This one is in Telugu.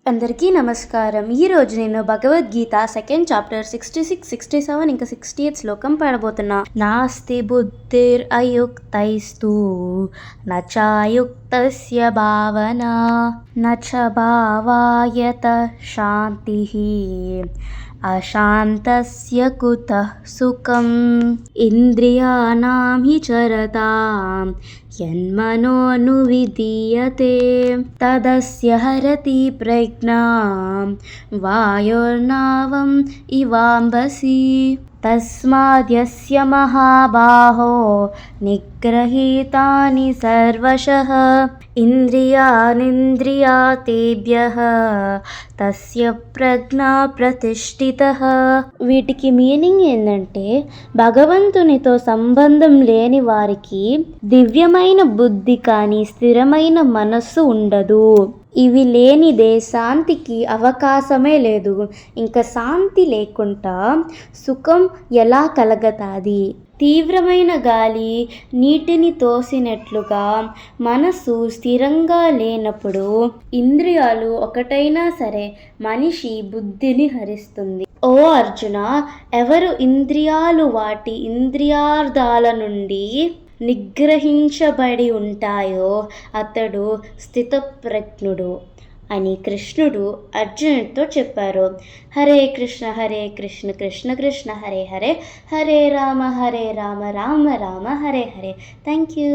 అందరికీ నమస్కారం. ఈరోజు నేను భగవద్గీత సెకండ్ చాప్టర్ 66, 67 ఇంకా 68 శ్లోకం పాడబోతున్నా. నాస్తి బుద్ధిర్ అయుక్తైస్తు నచాయుక్తస్య భావనా నచ భావాయత శాంతిః అశాంతస్య కుతః సుఖం ఇంద్రియాణం హి చరతాం యన్మనోనువిధీయతే తదస్య హరతి ప్రజ్ఞాం వాయోర్నావం ఇవాంబసి తస్మాద్యస్య మహాబాహో నిగ్రహీతాని సర్వశః ఇంద్రియానింద్రియాతేభ్యః తస్య ప్రజ్ఞా ప్రతిష్ఠితః. వీటికి మీనింగ్ ఏంటంటే, భగవంతునితో సంబంధం లేని వారికి దివ్యమైన బుద్ధి కానీ స్థిరమైన మనస్సు ఉండదు. ఇవి లేనిదే శాంతికి అవకాశమే లేదు. ఇంకా శాంతి లేకుండా సుఖం ఎలా కలగతాది? తీవ్రమైన గాలి నీటిని తోసినట్లుగా మనసు స్థిరంగా లేనప్పుడు ఇంద్రియాలు ఒకటైనా సరే మనిషి బుద్ధిని హరిస్తుంది. ఓ అర్జున, ఎవరు ఇంద్రియాలు వాటి ఇంద్రియార్థాల నుండి నిగ్రహించబడి ఉంటాయో అతడు స్థితప్రజ్ఞుడు అని కృష్ణుడు అర్జునుడితో చెప్పారు. హరే కృష్ణ కృష్ణ కృష్ణ హరే హరే, హరే రామ రామ రామ హరే హరే. Thank you.